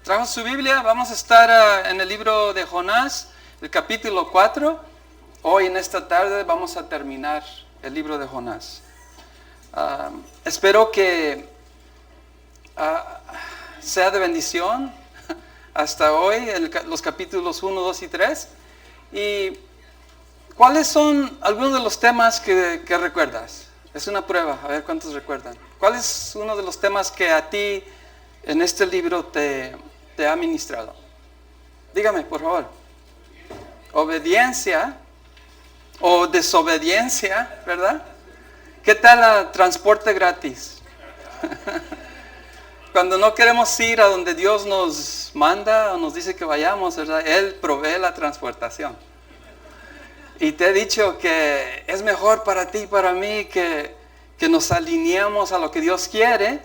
¿Trajo su Biblia? Vamos a estar en el libro de Jonás, el capítulo 4. Hoy en esta tarde vamos a terminar el libro de Jonás. Espero que sea de bendición hasta hoy, los capítulos 1, 2 y 3. ¿Y cuáles son algunos de los temas que recuerdas? Es una prueba, a ver cuántos recuerdan. ¿Cuál es uno de los temas que a ti en este libro te ha ministrado? Dígame, por favor. Obediencia o desobediencia, ¿verdad? ¿Qué tal el transporte gratis? Cuando no queremos ir a donde Dios nos manda o nos dice que vayamos, ¿verdad? Él provee la transportación. Y te he dicho que es mejor para ti y para mí que nos alineemos a lo que Dios quiere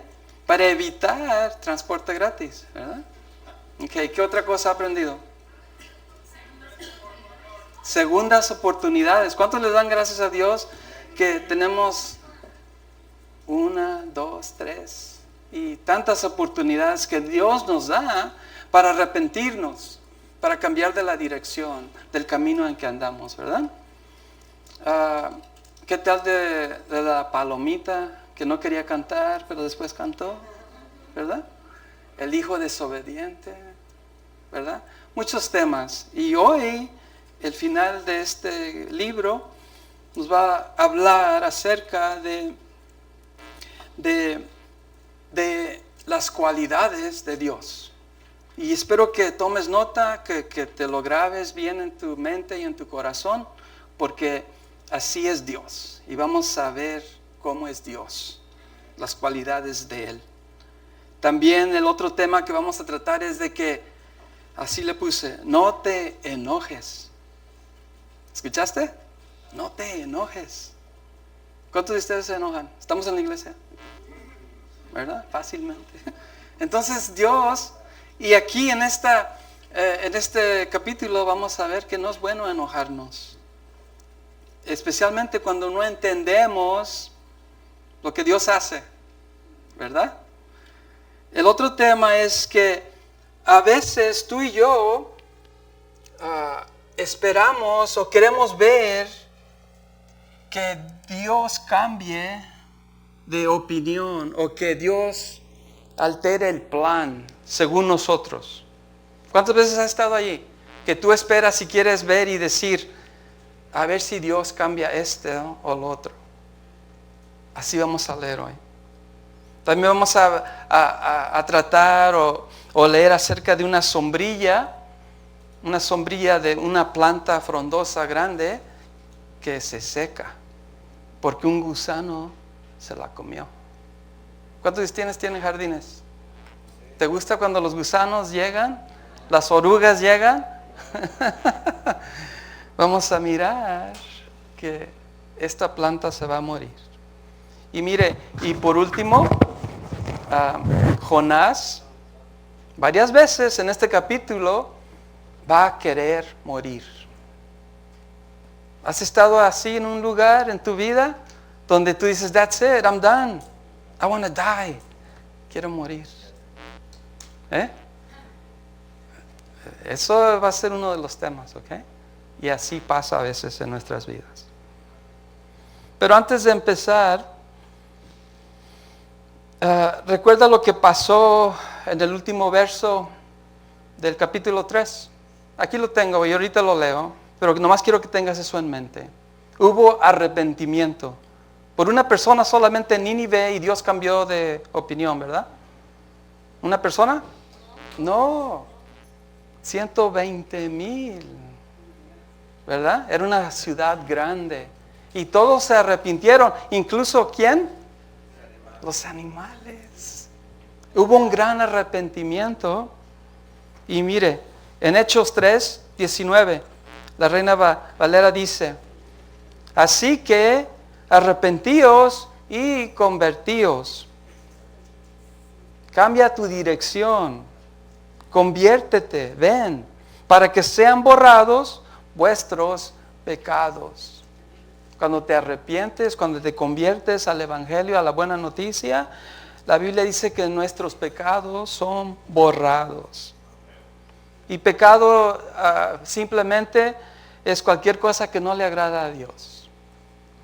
para evitar transporte gratis, ¿verdad? Okay, ¿qué otra cosa ha aprendido? Segundas oportunidades. ¿Cuántos le dan gracias a Dios que tenemos 1, 2, 3 y tantas oportunidades que Dios nos da para arrepentirnos, para cambiar de la dirección, del camino en que andamos, ¿verdad? ¿Qué tal de la palomita que no quería cantar, pero después cantó? ¿Verdad? El hijo desobediente, ¿verdad? Muchos temas. Y hoy, el final de este libro nos va a hablar acerca de las cualidades de Dios. Y espero que tomes nota, que te lo grabes bien en tu mente y en tu corazón, porque así es Dios. Y vamos a ver cómo es Dios, las cualidades de Él. También el otro tema que vamos a tratar es de que, así le puse, no te enojes. ¿Escuchaste? No te enojes. ¿Cuántos de ustedes se enojan? ¿Estamos en la iglesia? ¿Verdad? Fácilmente. Entonces Dios, y aquí en este capítulo vamos a ver que no es bueno enojarnos. Especialmente cuando no entendemos lo que Dios hace, ¿verdad? El otro tema es que a veces tú y yo esperamos o queremos ver que Dios cambie de opinión o que Dios altere el plan según nosotros. ¿Cuántas veces has estado allí? Que tú esperas y quieres ver y decir, a ver si Dios cambia o lo otro. Así vamos a leer hoy. También vamos a tratar o leer acerca de una sombrilla de una planta frondosa grande que se seca porque un gusano se la comió. ¿Cuántos de ustedes tienen jardines? ¿Te gusta cuando los gusanos llegan? ¿Las orugas llegan? Vamos a mirar que esta planta se va a morir. Y mire, y por último, Jonás, varias veces en este capítulo, va a querer morir. ¿Has estado así en un lugar en tu vida donde tú dices, that's it, I'm done, I want to die, quiero morir? Eso va a ser uno de los temas, ¿ok? Y así pasa a veces en nuestras vidas. Pero antes de empezar, recuerda lo que pasó en el último verso del capítulo 3. Aquí lo tengo y ahorita lo leo, pero nomás quiero que tengas eso en mente. Hubo arrepentimiento por una persona solamente en Nínive y Dios cambió de opinión, ¿verdad? ¿Una persona? No, 120,000, ¿verdad? Era una ciudad grande y todos se arrepintieron, incluso ¿quién? Los animales. Hubo un gran arrepentimiento. Y mire, en Hechos 3, 19, la Reina Valera dice, así que arrepentíos y convertíos. Cambia tu dirección, conviértete, ven, para que sean borrados vuestros pecados. Cuando te arrepientes, cuando te conviertes al Evangelio, a la buena noticia, la Biblia dice que nuestros pecados son borrados. Y pecado simplemente es cualquier cosa que no le agrada a Dios.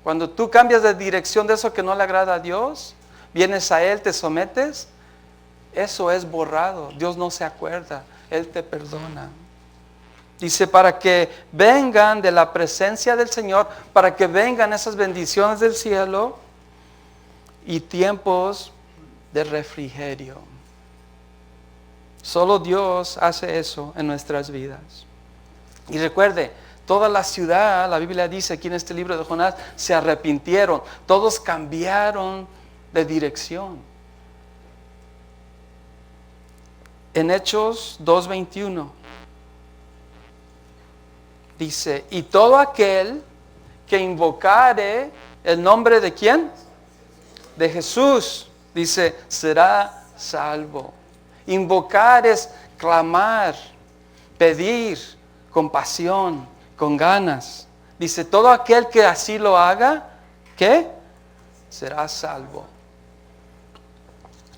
Cuando tú cambias de dirección de eso que no le agrada a Dios, vienes a Él, te sometes, eso es borrado. Dios no se acuerda, Él te perdona. Dice, para que vengan de la presencia del Señor, para que vengan esas bendiciones del cielo y tiempos de refrigerio. Solo Dios hace eso en nuestras vidas. Y recuerde, toda la ciudad, la Biblia dice aquí en este libro de Jonás, se arrepintieron. Todos cambiaron de dirección. En Hechos 2:21 dice, y todo aquel que invocare el nombre de ¿quién? De Jesús, dice, será salvo. Invocar es clamar, pedir con pasión, con ganas. Dice, todo aquel que así lo haga, ¿qué? Será salvo.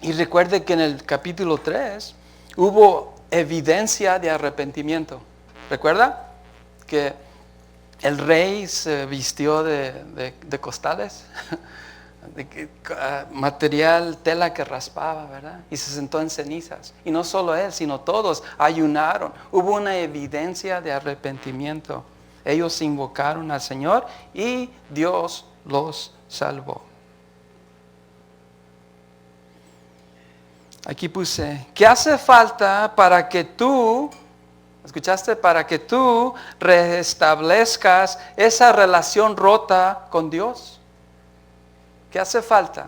Y recuerde que en el capítulo 3 hubo evidencia de arrepentimiento. ¿Recuerda? Que el rey se vistió de costales, material, tela que raspaba, ¿verdad? Y se sentó en cenizas. Y no solo él, sino todos ayunaron. Hubo una evidencia de arrepentimiento. Ellos invocaron al Señor y Dios los salvó. Aquí puse, ¿qué hace falta para que tú, escuchaste? Para que tú restablezcas esa relación rota con Dios. ¿Qué hace falta?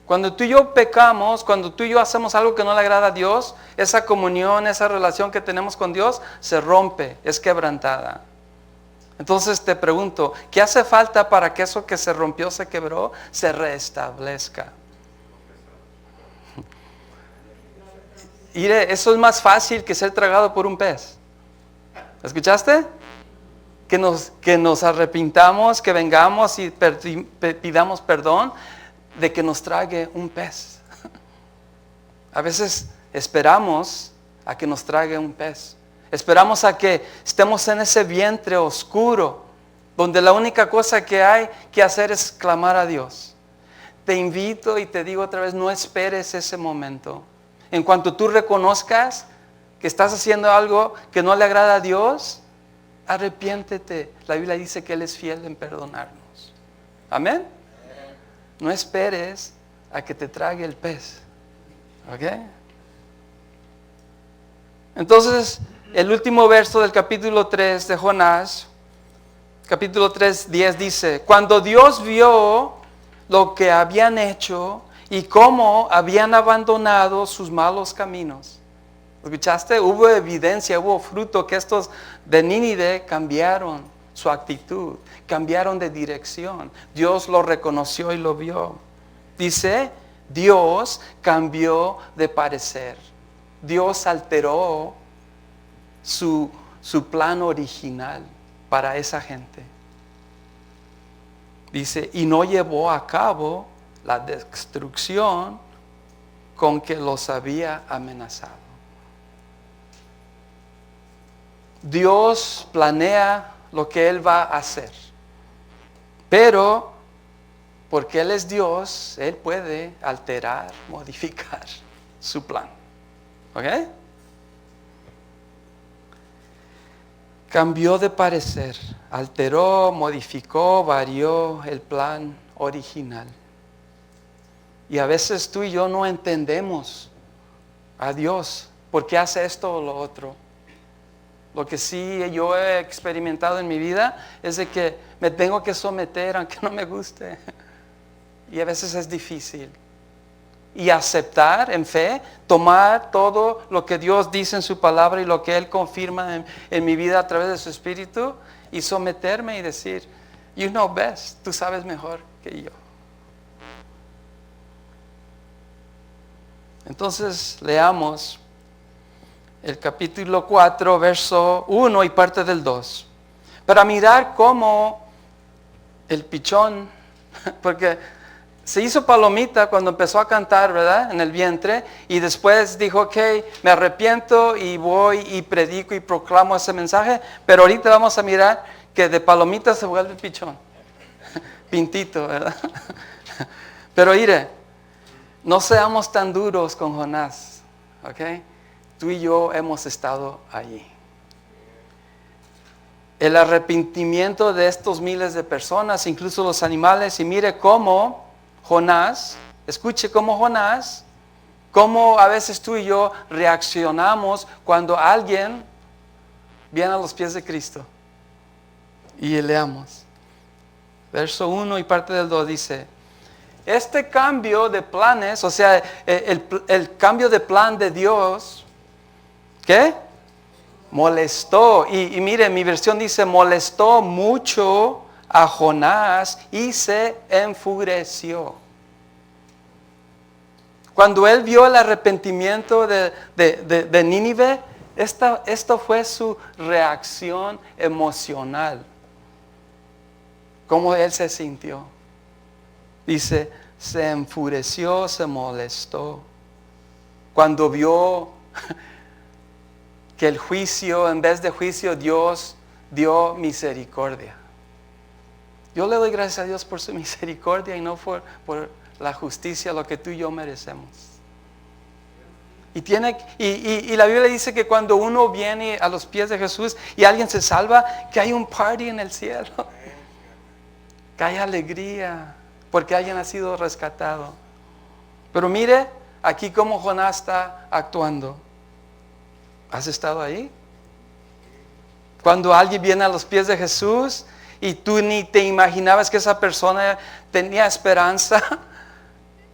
Cuando tú y yo pecamos, cuando tú y yo hacemos algo que no le agrada a Dios, esa comunión, esa relación que tenemos con Dios se rompe, es quebrantada. Entonces te pregunto, ¿qué hace falta para que eso que se rompió, se quebró, se restablezca? Mire, eso es más fácil que ser tragado por un pez. ¿Escuchaste? Que nos arrepintamos, que vengamos y pidamos perdón de que nos trague un pez. A veces esperamos a que nos trague un pez. Esperamos a que estemos en ese vientre oscuro, donde la única cosa que hay que hacer es clamar a Dios. Te invito y te digo otra vez, no esperes ese momento. En cuanto tú reconozcas que estás haciendo algo que no le agrada a Dios, arrepiéntete. La Biblia dice que Él es fiel en perdonarnos. Amén. No esperes a que te trague el pez. ¿Ok? Entonces, el último verso del capítulo 3 de Jonás, capítulo 3, 10 dice, cuando Dios vio lo que habían hecho y cómo habían abandonado sus malos caminos. ¿Escuchaste? Hubo evidencia, hubo fruto que estos de Nínive cambiaron su actitud, cambiaron de dirección. Dios lo reconoció y lo vio. Dice, Dios cambió de parecer. Dios alteró su plan original para esa gente. Dice, y no llevó a cabo la destrucción con que los había amenazado. Dios planea lo que Él va a hacer. Pero, porque Él es Dios, Él puede alterar, modificar su plan. ¿Ok? Cambió de parecer, alteró, modificó, varió el plan original. Y a veces tú y yo no entendemos a Dios por qué hace esto o lo otro. Lo que sí yo he experimentado en mi vida es de que me tengo que someter aunque no me guste. Y a veces es difícil. Y aceptar en fe, tomar todo lo que Dios dice en su palabra y lo que Él confirma en mi vida a través de su Espíritu y someterme y decir, you know best, tú sabes mejor que yo. Entonces leamos el capítulo 4, verso 1 y parte del 2. Para mirar cómo el pichón, porque se hizo palomita cuando empezó a cantar, ¿verdad? En el vientre. Y después dijo, ok, me arrepiento y voy y predico y proclamo ese mensaje. Pero ahorita vamos a mirar que de palomita se vuelve pichón. Pintito, ¿verdad? Pero mire, no seamos tan duros con Jonás, ¿ok? Tú y yo hemos estado allí. El arrepentimiento de estos miles de personas, incluso los animales, y mire cómo Jonás, escuche cómo Jonás, cómo a veces tú y yo reaccionamos cuando alguien viene a los pies de Cristo. Y leamos. Verso 1 y parte del 2 dice, este cambio de planes, o sea, el cambio de plan de Dios, ¿qué? Molestó. Y mire, mi versión dice, molestó mucho a Jonás y se enfureció. Cuando él vio el arrepentimiento de Nínive, esto fue su reacción emocional. ¿Cómo él se sintió? Dice, se enfureció, se molestó. Cuando vio que el juicio, en vez de juicio, Dios dio misericordia. Yo le doy gracias a Dios por su misericordia y no por la justicia, lo que tú y yo merecemos. Y la Biblia dice que cuando uno viene a los pies de Jesús y alguien se salva, que hay un party en el cielo. Que hay alegría porque alguien ha sido rescatado. Pero mire aquí cómo Jonás está actuando. ¿Has estado ahí? Cuando alguien viene a los pies de Jesús y tú ni te imaginabas que esa persona tenía esperanza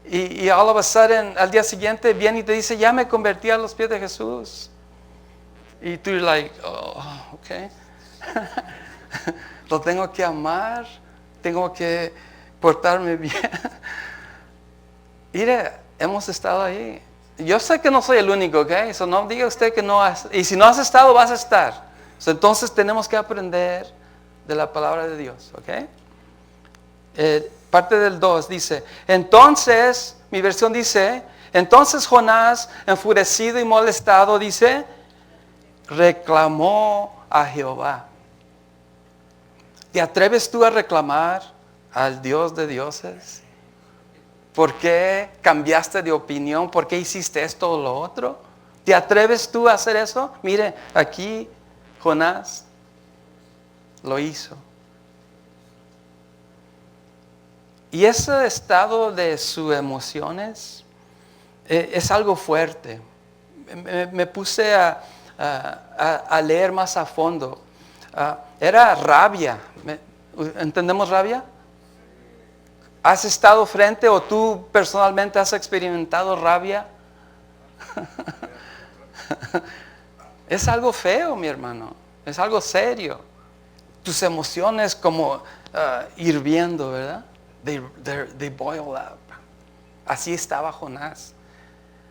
y all of a sudden al día siguiente viene y te dice, ya me convertí a los pies de Jesús. Y tú like, oh, ok. Lo tengo que amar, tengo que portarme bien. Mire, hemos estado ahí. Yo sé que no soy el único, ¿ok? So no diga usted que no has. Y si no has estado, vas a estar. So entonces tenemos que aprender de la palabra de Dios, ¿ok? Parte del 2 dice, entonces, mi versión dice, entonces Jonás, enfurecido y molestado, dice, reclamó a Jehová. ¿Te atreves tú a reclamar al Dios de dioses? ¿Por qué cambiaste de opinión? ¿Por qué hiciste esto o lo otro? ¿Te atreves tú a hacer eso? Mire, aquí Jonás lo hizo. Y ese estado de sus emociones es algo fuerte. Me puse a leer más a fondo. Era rabia. ¿Entendemos rabia? ¿Has estado frente o tú personalmente has experimentado rabia? Es algo feo, mi hermano. Es algo serio. Tus emociones como hirviendo, ¿verdad? They boil up. Así estaba Jonás.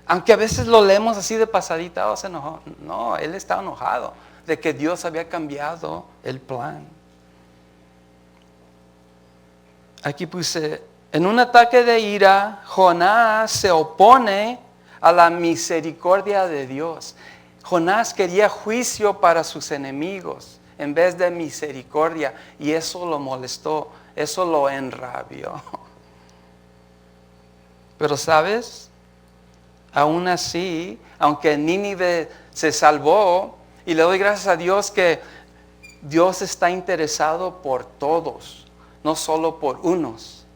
Aunque a veces lo leemos así de pasadita, se enojó. No, él estaba enojado de que Dios había cambiado el plan. Aquí puse, en un ataque de ira, Jonás se opone a la misericordia de Dios. Jonás quería juicio para sus enemigos en vez de misericordia, y eso lo molestó, eso lo enrabió. Pero ¿sabes? Aún así, aunque Nínive se salvó, y le doy gracias a Dios que Dios está interesado por todos, no solo por unos.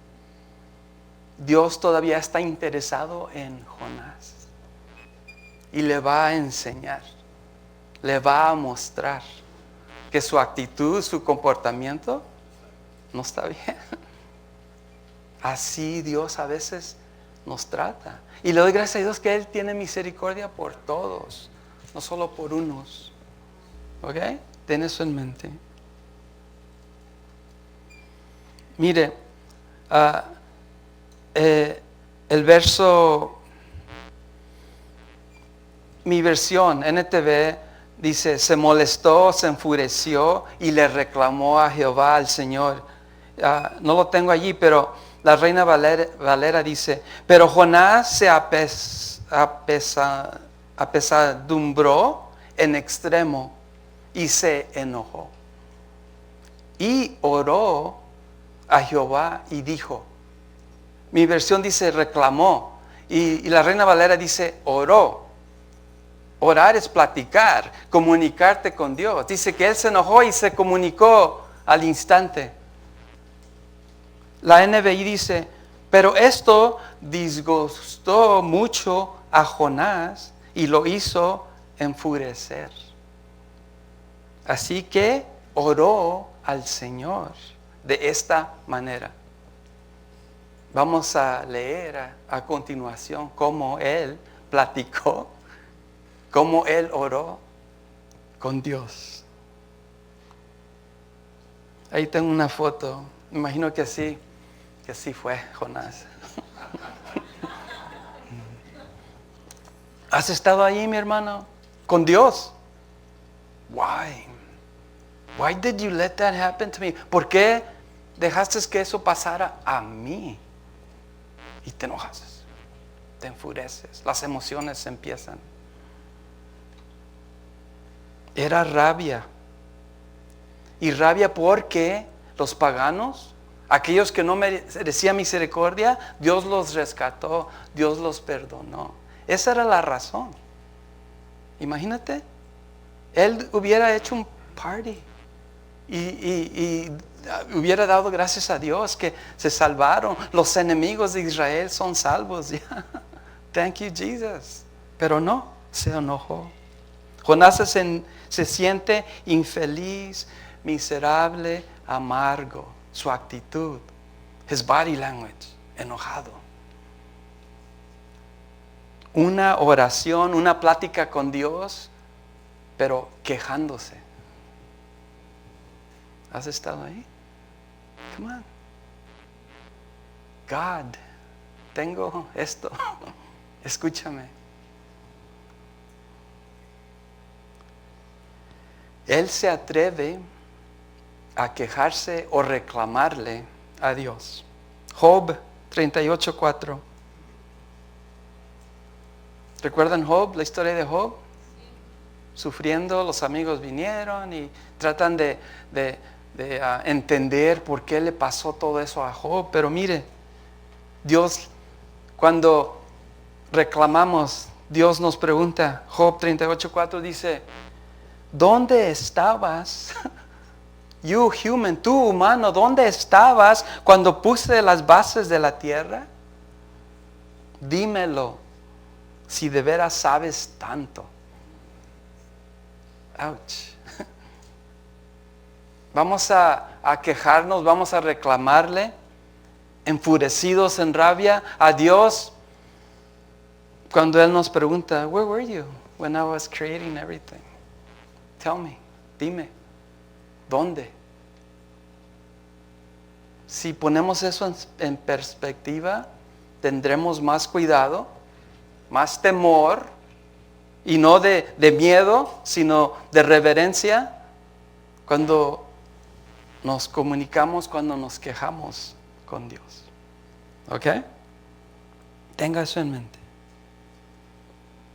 Dios todavía está interesado en Jonás. Y le va a enseñar, le va a mostrar que su actitud, su comportamiento no está bien. Así Dios a veces nos trata. Y le doy gracias a Dios que Él tiene misericordia por todos, no solo por unos. ¿Ok? Ten eso en mente. Mire, el verso, mi versión, NTV, dice, se molestó, se enfureció y le reclamó a Jehová, al Señor. No lo tengo allí, pero La Reina Valera dice, pero Jonás se apesadumbró en extremo y se enojó. Y oró a Jehová y dijo. Mi versión dice reclamó. Y la Reina Valera dice oró. Orar es platicar, comunicarte con Dios. Dice que él se enojó y se comunicó al instante. La NBI dice, pero esto disgustó mucho a Jonás y lo hizo enfurecer. Así que oró al Señor de esta manera. Vamos a leer a continuación cómo él platicó, cómo él oró con Dios. Ahí tengo una foto. Me imagino que así fue Jonás. ¿Has estado ahí, mi hermano? Con Dios. Why? Why did you let that happen to me? ¿Por qué dejaste que eso pasara a mí? Y te enojas, te enfureces, las emociones empiezan. Era rabia. Y rabia porque los paganos, aquellos que no merecían misericordia, Dios los rescató, Dios los perdonó. Esa era la razón. Imagínate, él hubiera hecho un party y hubiera dado gracias a Dios que se salvaron. Los enemigos de Israel son salvos ya. Thank you, Jesus. Pero no, se enojó. Jonás se siente infeliz, miserable, amargo. Su actitud, his body language, enojado. Una oración, una plática con Dios, pero quejándose. ¿Has estado ahí? Come on. God, tengo esto. Escúchame. Él se atreve a quejarse o reclamarle a Dios. Job 38:4. ¿Recuerdan Job, la historia de Job? Sufriendo, los amigos vinieron y tratan de entender por qué le pasó todo eso a Job. Pero mire, Dios, cuando reclamamos, Dios nos pregunta. Job 38:4 dice, ¿dónde estabas? You human, tú humano, ¿dónde estabas cuando puse las bases de la tierra? Dímelo, si de veras sabes tanto. Ouch. Vamos a quejarnos, vamos a reclamarle, enfurecidos en rabia a Dios, cuando Él nos pregunta, where were you when I was creating everything? Tell me, dime, ¿dónde? Si ponemos eso en perspectiva, tendremos más cuidado, más temor, y no de miedo, sino de reverencia, cuando nos comunicamos, cuando nos quejamos con Dios. ¿Ok? Tenga eso en mente.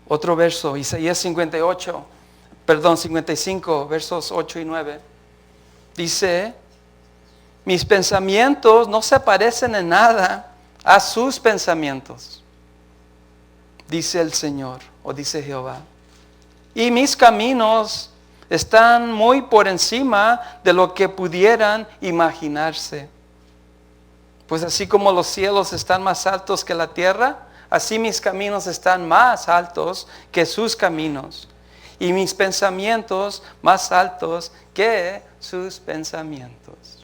Otro verso, Isaías 55, versos 8 y 9. Dice, mis pensamientos no se parecen en nada a sus pensamientos, dice el Señor, o dice Jehová. Y mis caminos están muy por encima de lo que pudieran imaginarse. Pues así como los cielos están más altos que la tierra, así mis caminos están más altos que sus caminos, y mis pensamientos más altos que sus pensamientos.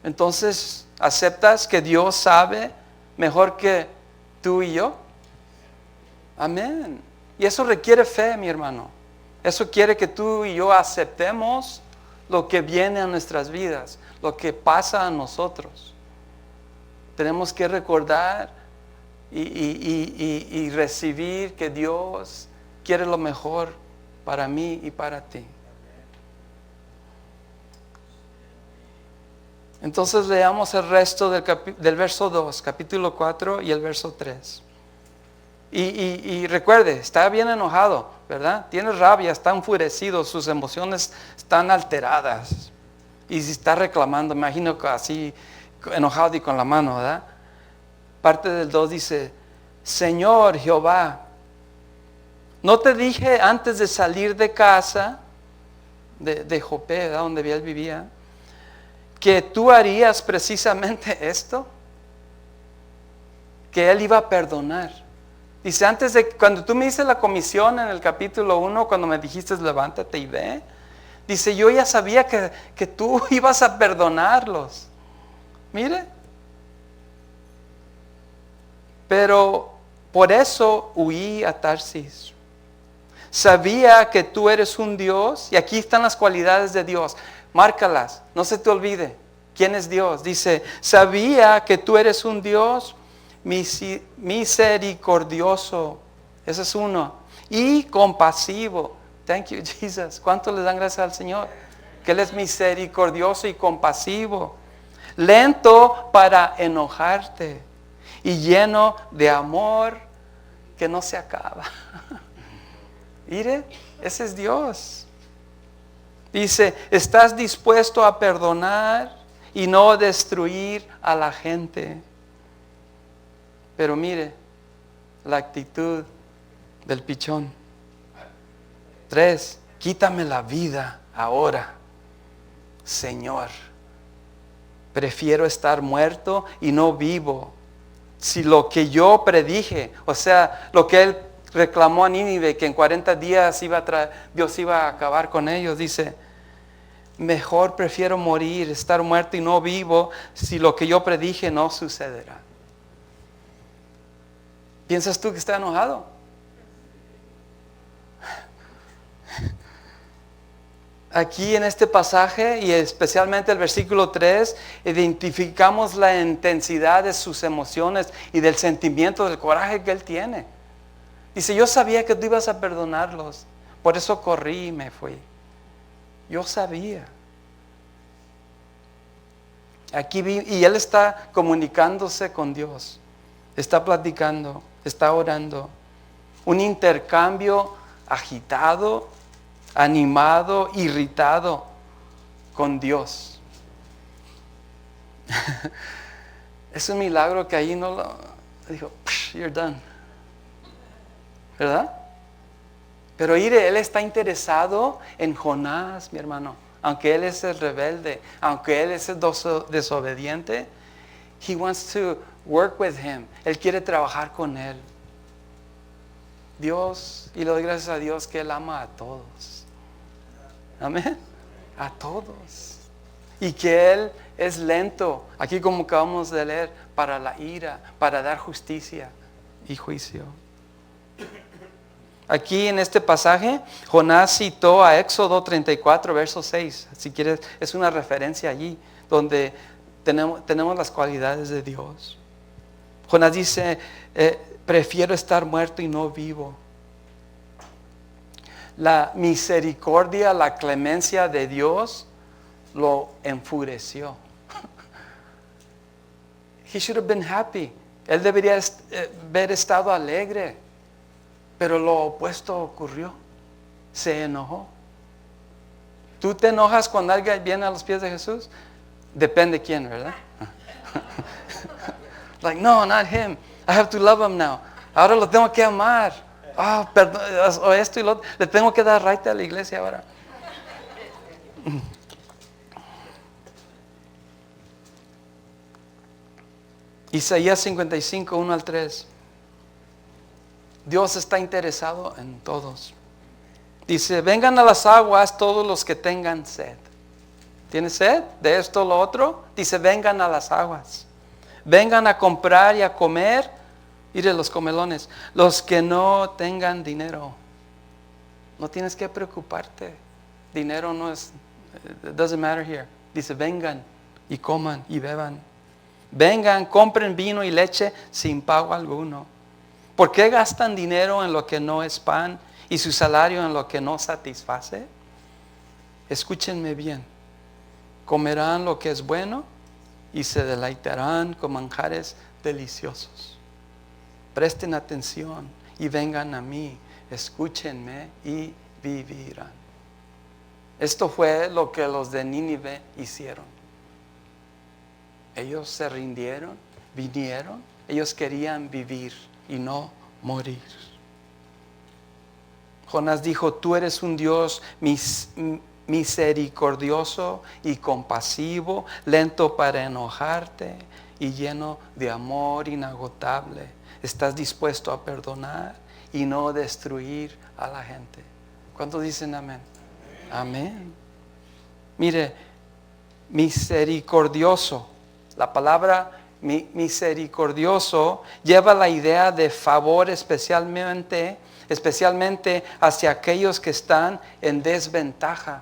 Entonces, ¿aceptas que Dios sabe mejor que tú y yo? Amén. Y eso requiere fe, mi hermano. Eso quiere que tú y yo aceptemos lo que viene a nuestras vidas, lo que pasa a nosotros. Tenemos que recordar y recibir que Dios quiere lo mejor para mí y para ti. Entonces leamos el resto del verso 2, capítulo 4 y el verso 3. Y recuerde, está bien enojado, ¿verdad? Tiene rabia, está enfurecido, sus emociones están alteradas. Y si está reclamando, me imagino que así, enojado y con la mano, ¿verdad? Parte del 2 dice, Señor Jehová, ¿no te dije antes de salir de casa, de Jope, ¿verdad? Donde él vivía, que tú harías precisamente esto? Que él iba a perdonar. Dice, cuando tú me hiciste la comisión en el capítulo 1, cuando me dijiste levántate y ve, dice, yo ya sabía que tú ibas a perdonarlos. Mire. Pero por eso huí a Tarsis. Sabía que tú eres un Dios, y aquí están las cualidades de Dios. Márcalas, no se te olvide. ¿Quién es Dios? Dice, sabía que tú eres un Dios misericordioso. Ese es uno. Y compasivo. Thank you, Jesus. ¿Cuánto le dan gracias al Señor? Que Él es misericordioso y compasivo. Lento para enojarte. Y lleno de amor que no se acaba. Mire, ese es Dios. Dice, estás dispuesto a perdonar y no destruir a la gente. Pero mire, la actitud del pichón. 3, quítame la vida ahora, Señor. Prefiero estar muerto y no vivo. Si lo que yo predije, o sea, lo que él reclamó a Nínive, que en 40 días Dios iba a acabar con ellos, dice, mejor prefiero morir, estar muerto y no vivo, si lo que yo predije no sucederá. ¿Piensas tú que está enojado? Aquí en este pasaje, y especialmente el versículo 3, identificamos la intensidad de sus emociones y del sentimiento, del coraje que él tiene. Dice, yo sabía que tú ibas a perdonarlos, por eso corrí y me fui. Yo sabía. Y él está comunicándose con Dios, está platicando, está orando. Un intercambio agitado, animado, irritado con Dios. Es un milagro que ahí no lo dijo, you're done, ¿verdad? Pero mire, él está interesado en Jonás, mi hermano. Aunque él es el rebelde, aunque él es el desobediente, he wants to work with him. Él quiere trabajar con él. Dios, y le doy gracias a Dios que él ama a todos. Amén. A todos. Y que él es lento, aquí como acabamos de leer, para la ira, para dar justicia y juicio. Aquí en este pasaje, Jonás citó a Éxodo 34, verso 6. Si quieres, es una referencia allí, donde tenemos las cualidades de Dios. Jonás dice, prefiero estar muerto y no vivo. La misericordia, la clemencia de Dios lo enfureció. He should have been happy. Él debería haber estado alegre. Pero lo opuesto ocurrió. Se enojó. ¿Tú te enojas cuando alguien viene a los pies de Jesús? Depende quién, ¿verdad? Like, no, not him. I have to love him now. Ahora lo tengo que amar. Perdón, o esto y lo otro. Le tengo que dar right a la iglesia ahora. Isaías 55, 1 al 3. Dios está interesado en todos. Dice, vengan a las aguas todos los que tengan sed. ¿Tienes sed de esto o lo otro? Dice, vengan a las aguas. Vengan a comprar y a comer. Mire los comelones. Los que no tengan dinero. No tienes que preocuparte. Dinero no es, it doesn't matter here. Dice, vengan y coman y beban. Vengan, compren vino y leche sin pago alguno. ¿Por qué gastan dinero en lo que no es pan y su salario en lo que no satisface? Escúchenme bien. Comerán lo que es bueno y se deleitarán con manjares deliciosos. Presten atención y vengan a mí, escúchenme y vivirán. Esto fue lo que los de Nínive hicieron. Ellos se rindieron, vinieron, ellos querían vivir y no morir. Jonás dijo, tú eres un Dios misericordioso y compasivo, lento para enojarte y lleno de amor inagotable. Estás dispuesto a perdonar y no destruir a la gente. ¿Cuántos dicen amén? Amén. Mire, misericordioso. La palabra misericordioso lleva la idea de favor especialmente hacia aquellos que están en desventaja.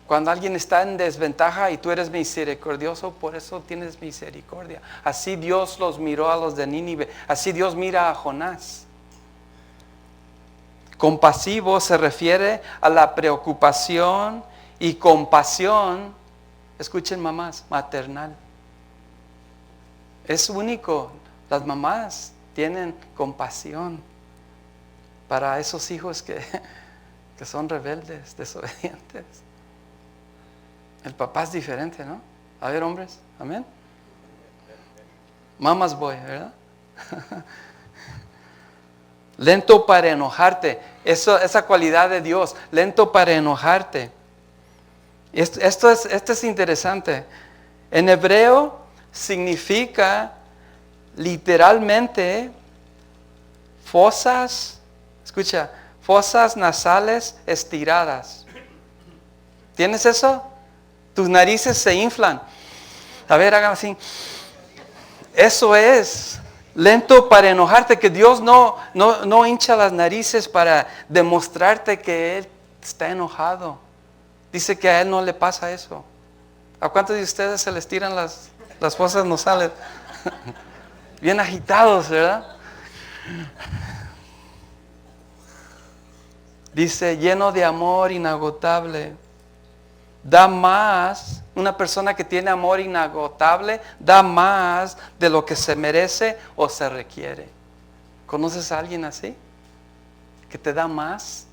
Cuando alguien está en desventaja y tú eres misericordioso, por eso tienes misericordia. Así Dios los miró a los de Nínive. Así Dios mira a Jonás. Compasivo se refiere a la preocupación y compasión, escuchen mamás, maternal. Es único, las mamás tienen compasión para esos hijos que son rebeldes, desobedientes. El papá es diferente, ¿no? A ver, hombres, amén. Mamas boy, ¿verdad? Lento para enojarte. Esa cualidad de Dios, lento para enojarte. Esto es interesante. En hebreo significa literalmente fosas, escucha, fosas nasales estiradas. ¿Tienes eso? Tus narices se inflan. A ver, hagan así. Eso es lento para enojarte, que Dios no hincha las narices para demostrarte que Él está enojado. Dice que a Él no le pasa eso. ¿A cuántos de ustedes se les tiran las fosas nasales? Bien agitados, ¿verdad? Dice, lleno de amor inagotable. Da más, una persona que tiene amor inagotable, da más de lo que se merece o se requiere. ¿Conoces a alguien así? ¿Que te da más?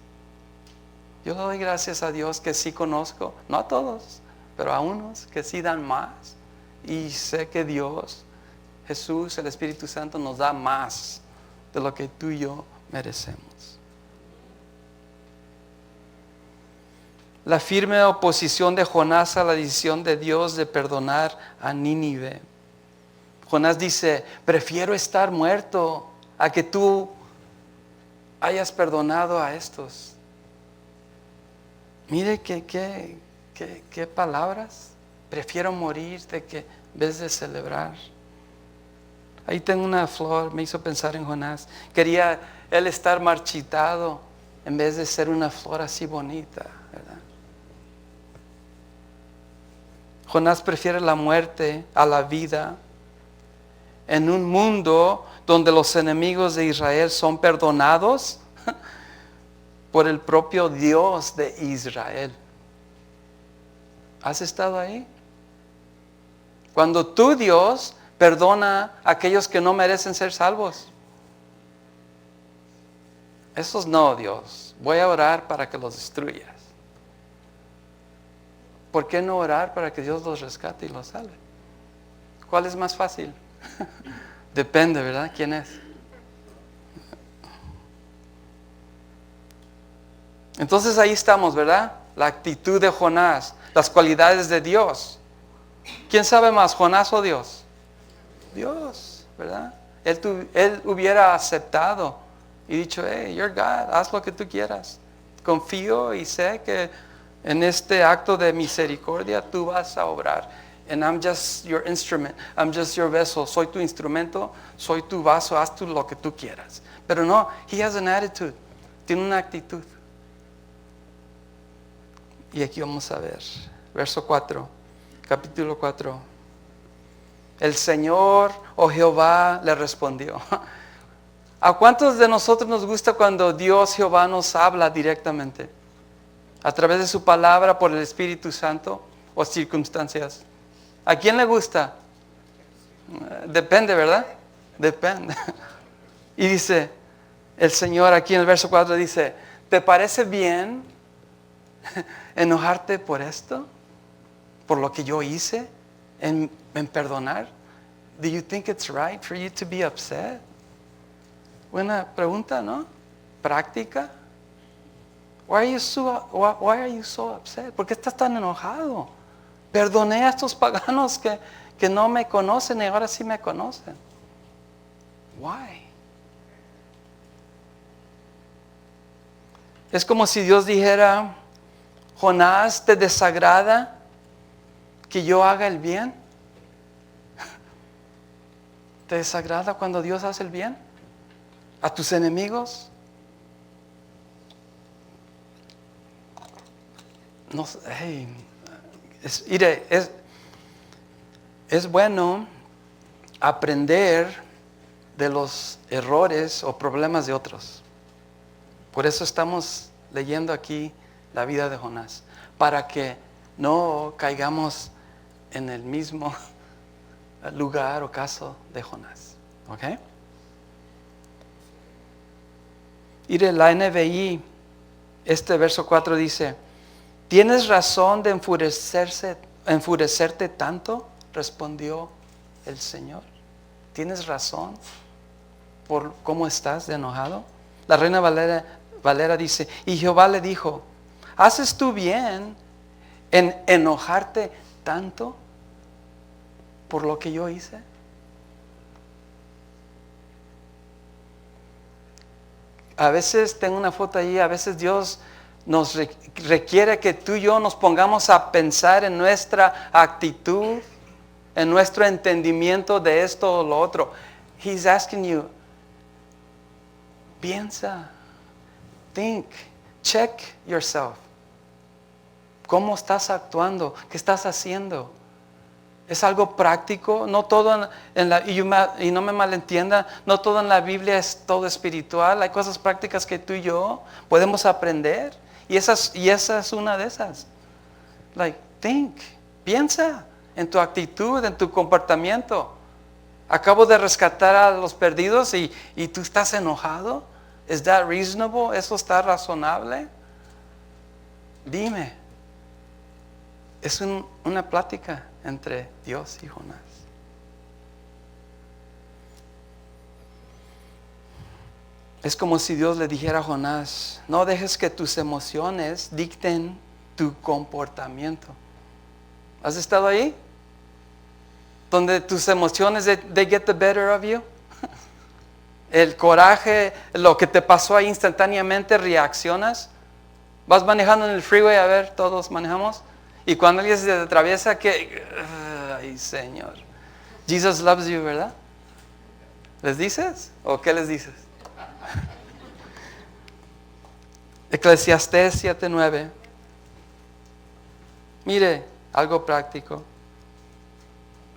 Yo le doy gracias a Dios que sí conozco, no a todos, pero a unos que sí dan más. Y sé que Dios, Jesús, el Espíritu Santo nos da más de lo que tú y yo merecemos. La firme oposición de Jonás a la decisión de Dios de perdonar a Nínive. Jonás dice, prefiero estar muerto a que tú hayas perdonado a estos. Mire qué palabras. Prefiero morir de que en vez de celebrar. Ahí tengo una flor, me hizo pensar en Jonás. Quería él estar marchitado en vez de ser una flor así bonita, ¿verdad? Jonás prefiere la muerte a la vida en un mundo donde los enemigos de Israel son perdonados por el propio Dios de Israel. ¿Has estado ahí? Cuando tu Dios perdona a aquellos que no merecen ser salvos. Esos no, Dios. Voy a orar para que los destruyas. ¿Por qué no orar para que Dios los rescate y los salve? ¿Cuál es más fácil? Depende, ¿verdad? ¿Quién es? Entonces ahí estamos, ¿verdad? La actitud de Jonás, las cualidades de Dios. ¿Quién sabe más, Jonás o Dios? Dios, ¿verdad? Él hubiera aceptado y dicho, hey, you're God, haz lo que tú quieras. Confío y sé que en este acto de misericordia tú vas a obrar. And I'm just your instrument. I'm just your vessel. Soy tu instrumento, soy tu vaso, haz tú lo que tú quieras. Pero no, he has an attitude. Tiene una actitud. Y aquí vamos a ver, verso 4, capítulo 4. El Señor, oh Jehová, le respondió. ¿A cuántos de nosotros nos gusta cuando Dios, Jehová, nos habla directamente? ¿A través de su palabra, por el Espíritu Santo o circunstancias? ¿A quién le gusta? Depende, ¿verdad? Depende. Y dice, el Señor aquí en el verso 4 dice, ¿te parece bien enojarte por esto? ¿Por lo que yo hice? ¿En perdonar? Do you think it's right for you to be upset? Buena pregunta, ¿no? Práctica. Why are you so upset? ¿Por qué estás tan enojado? Perdoné a estos paganos que no me conocen y ahora sí me conocen. Why? Es como si Dios dijera, Jonás, ¿te desagrada que yo haga el bien? ¿Te desagrada cuando Dios hace el bien? ¿A tus enemigos? No, hey, es bueno aprender de los errores o problemas de otros. Por eso estamos leyendo aquí la vida de Jonás, para que no caigamos en el mismo lugar o caso de Jonás. ¿Ok? Mire, la NBI, este verso 4 dice, ¿tienes razón de enfurecerte tanto? Respondió el Señor. ¿Tienes razón por cómo estás de enojado? La Reina Valera dice, y Jehová le dijo, ¿haces tú bien en enojarte tanto por lo que yo hice? A veces, tengo una foto ahí, a veces Dios nos requiere que tú y yo nos pongamos a pensar en nuestra actitud, en nuestro entendimiento de esto o lo otro. He's asking you, piensa, think, check yourself. ¿Cómo estás actuando? ¿Qué estás haciendo? ¿Es algo práctico? No todo y no me malentienda, no todo en la Biblia es todo espiritual. Hay cosas prácticas que tú y yo podemos aprender. Y esa es una de esas. Think, piensa en tu actitud, en tu comportamiento. Acabo de rescatar a los perdidos y tú estás enojado. ¿Is that reasonable? ¿Eso está razonable? Dime. Es una plática entre Dios y Jonás. Es como si Dios le dijera a Jonás, no dejes que tus emociones dicten tu comportamiento. ¿Has estado ahí? Donde tus emociones, they get the better of you. El coraje, lo que te pasó ahí instantáneamente, reaccionas. Vas manejando en el freeway, a ver, todos manejamos. Y cuando alguien se te atraviesa, ay, Señor. Jesus loves you, ¿verdad? ¿Les dices? ¿O qué les dices? Eclesiastés 7:9. Mire, algo práctico.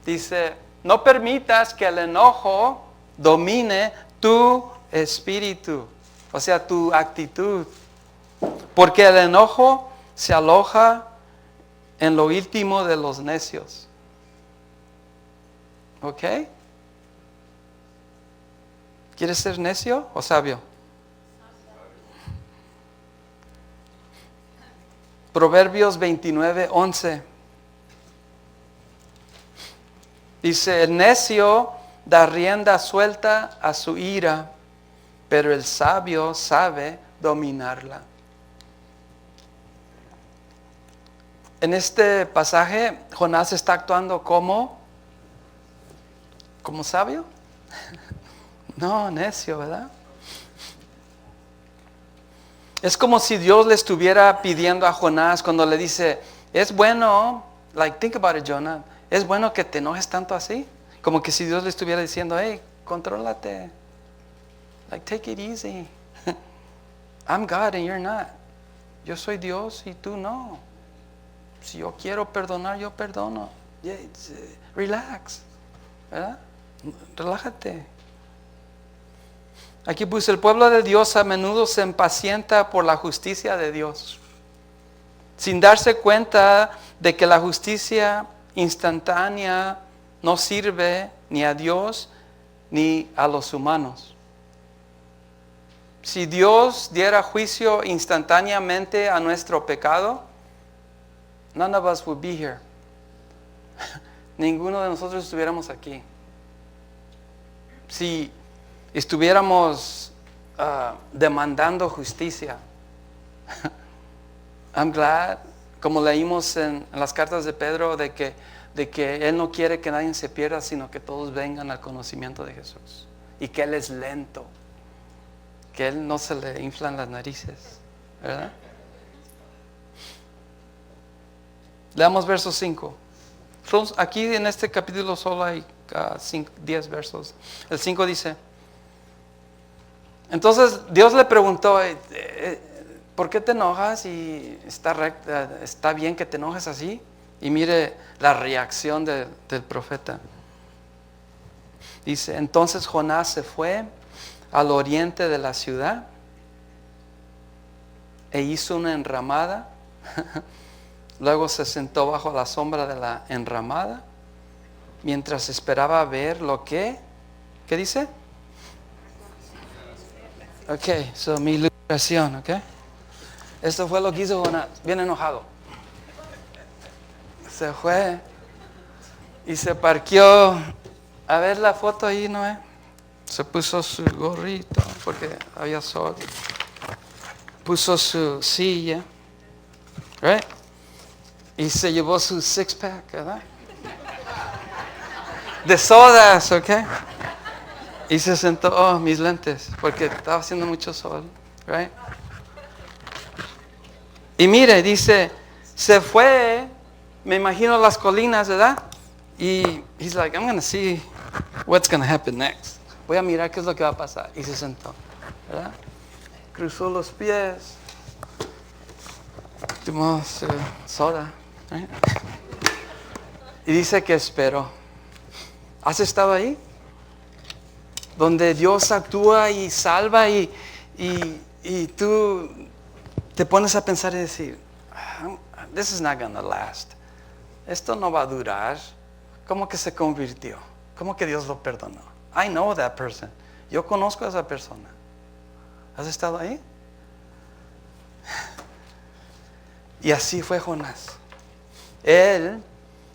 Dice, no permitas que el enojo domine tu espíritu, o sea, tu actitud. Porque el enojo se aloja en lo íntimo de los necios. ¿Ok? ¿Quieres ser necio o sabio? Proverbios 29:11. Dice, el necio da rienda suelta a su ira, pero el sabio sabe dominarla. En este pasaje, Jonás está actuando como sabio. No, necio, ¿verdad? Es como si Dios le estuviera pidiendo a Jonás cuando le dice, es bueno, think about it, Jonah, es bueno que te enojes tanto así. Como que si Dios le estuviera diciendo, hey, contrólate. Take it easy. I'm God and you're not. Yo soy Dios y tú no. Si yo quiero perdonar, yo perdono. Yeah, relax. ¿Verdad? Relájate. Aquí puse, el pueblo de Dios a menudo se impacienta por la justicia de Dios, sin darse cuenta de que la justicia instantánea no sirve ni a Dios ni a los humanos. Si Dios diera juicio instantáneamente a nuestro pecado, none of us would be here. Ninguno de nosotros estuviéramos aquí. Si estuviéramos demandando justicia, I'm glad, como leímos en las cartas de Pedro, de que Él no quiere que nadie se pierda, sino que todos vengan al conocimiento de Jesús. Y que Él es lento, que Él no se le inflan las narices, ¿verdad? Leamos verso 5. Aquí en este capítulo solo hay 10 versos. El 5 dice: entonces Dios le preguntó, ¿por qué te enojas? Y está bien que te enojes así. Y mire la reacción del profeta. Dice: entonces Jonás se fue al oriente de la ciudad e hizo una enramada. Luego se sentó bajo la sombra de la enramada mientras esperaba ver lo que, ¿qué dice? Ok, so mi liberación, ok. Esto fue lo que hizo Jonás, bien enojado. Se fue y se parqueó. A ver la foto ahí, ¿no? Se puso su gorrito porque había sol. Puso su silla, right? Y se llevó su six-pack, ¿verdad? De sodas, ¿ok? Y se sentó, mis lentes, porque estaba haciendo mucho sol, right? Y mire, dice, se fue, me imagino las colinas, ¿verdad? Y he's like, I'm going to see what's going to happen next. Voy a mirar qué es lo que va a pasar. Y se sentó, ¿verdad? Cruzó los pies, tomó su soda, right? Y dice que esperó. ¿Has estado ahí? Donde Dios actúa y salva y tú te pones a pensar y decir, this is not gonna last. Esto no va a durar. ¿Cómo que se convirtió? ¿Cómo que Dios lo perdonó? I know that person. Yo conozco a esa persona. ¿Has estado ahí? Y así fue Jonás. Él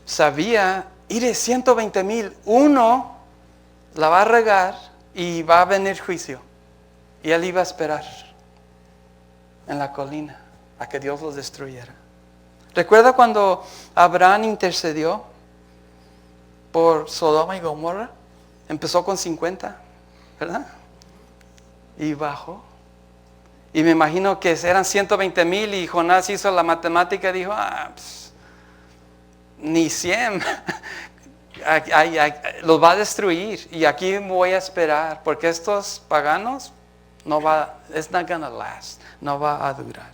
sabía, iré 120,000, uno la va a regar y va a venir juicio. Y él iba a esperar en la colina a que Dios los destruyera. ¿Recuerda cuando Abraham intercedió por Sodoma y Gomorra? Empezó con 50, ¿verdad? Y bajó. Y me imagino que eran 120,000 y Jonás hizo la matemática y dijo, ni 100. Los va a destruir y aquí voy a esperar porque estos paganos it's not gonna last, no va a durar.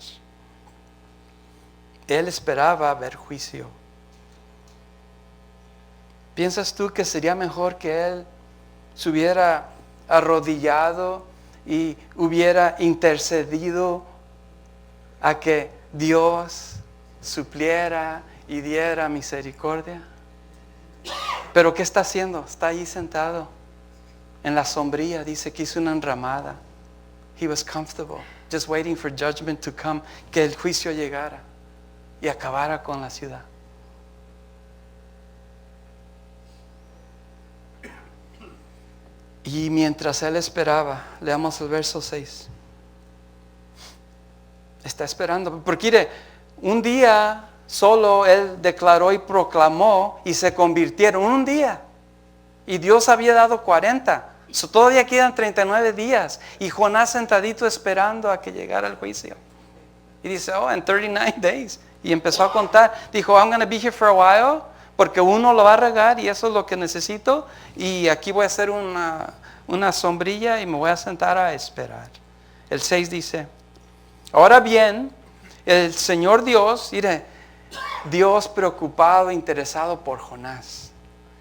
Él esperaba ver juicio. ¿Piensas tú que sería mejor que él se hubiera arrodillado y hubiera intercedido a que Dios supliera y diera misericordia? Pero ¿qué está haciendo? Está ahí sentado en la sombrilla. Dice que hizo una enramada. He was comfortable, just waiting for judgment to come, que el juicio llegara y acabara con la ciudad. Y mientras él esperaba, leamos el verso 6. Está esperando, porque mire, un día solo él declaró y proclamó y se convirtieron un día. Y Dios había dado 40. Todavía quedan 39 días. Y Jonás sentadito esperando a que llegara el juicio. Y dice, in 39 days. Y empezó a contar. Dijo, I'm going to be here for a while. Porque uno lo va a regar y eso es lo que necesito. Y aquí voy a hacer una sombrilla y me voy a sentar a esperar. El 6 dice, ahora bien, el Señor Dios, mire, Dios preocupado, interesado por Jonás.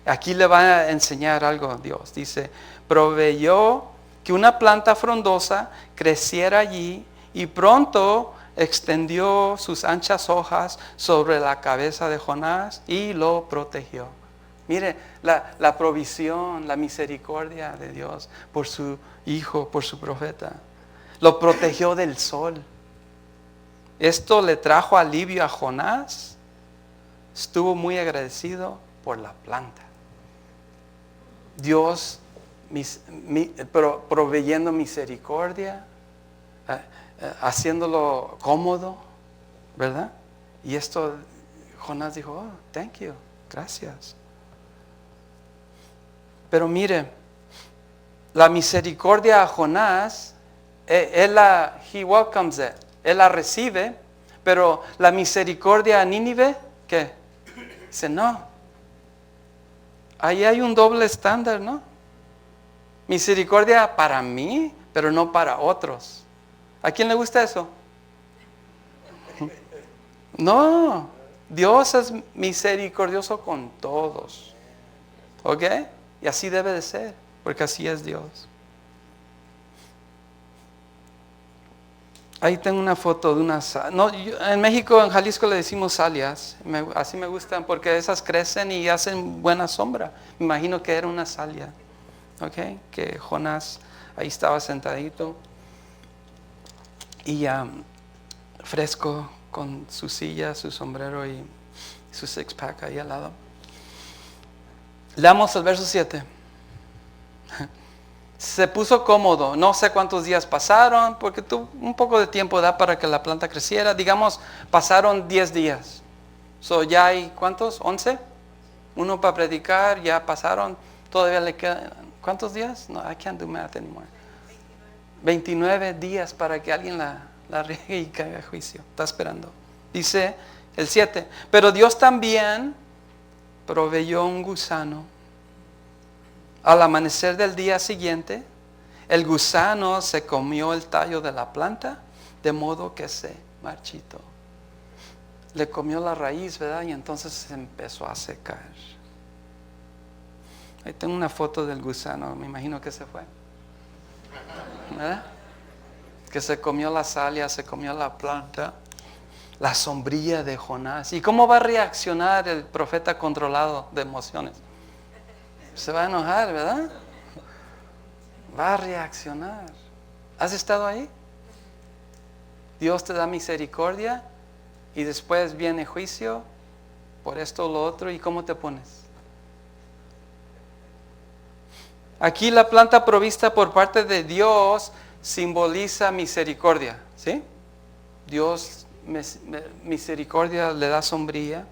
Aquí le va a enseñar algo a Dios. Dice, proveyó que una planta frondosa creciera allí y pronto extendió sus anchas hojas sobre la cabeza de Jonás y lo protegió. Mire la provisión, la misericordia de Dios por su hijo, por su profeta. Lo protegió del sol. Esto le trajo alivio a Jonás. Estuvo muy agradecido por la planta. Dios proveyendo misericordia, haciéndolo cómodo, ¿verdad? Y esto, Jonás dijo, oh, thank you, gracias. Pero mire, la misericordia a Jonás, he welcomes it, él la recibe, pero la misericordia a Nínive, ¿qué? Dice, no. Ahí hay un doble estándar, ¿no? Misericordia para mí, pero no para otros. ¿A quién le gusta eso? No, Dios es misericordioso con todos. ¿Ok? Y así debe de ser, porque así es Dios. Ahí tengo una foto de unas... No, en México, en Jalisco le decimos salias. Así me gustan porque esas crecen y hacen buena sombra. Me imagino que era una salia. ¿Ok? Que Jonás ahí estaba sentadito. Y fresco con su silla, su sombrero y su six pack ahí al lado. Leamos el verso 7. Se puso cómodo, no sé cuántos días pasaron, porque un poco de tiempo da para que la planta creciera. Digamos, pasaron 10 días. Ya hay, ¿cuántos? ¿11? Uno para predicar, ya pasaron. Todavía le quedan, ¿cuántos días? No, I can't do math anymore. 29 días para que alguien la riegue y caiga a juicio. Está esperando. Dice el 7. Pero Dios también proveyó un gusano. Al amanecer del día siguiente, el gusano se comió el tallo de la planta, de modo que se marchitó. Le comió la raíz, ¿verdad? Y entonces se empezó a secar. Ahí tengo una foto del gusano, me imagino que se fue. ¿Verdad? Que se comió la salia, se comió la planta, la sombrilla de Jonás. ¿Y cómo va a reaccionar el profeta controlado de emociones? Se va a enojar, ¿verdad? Va a reaccionar. ¿Has estado ahí? Dios te da misericordia y después viene juicio por esto o lo otro. ¿Y cómo te pones? Aquí la planta provista por parte de Dios simboliza misericordia, ¿sí? Dios misericordia le da sombrilla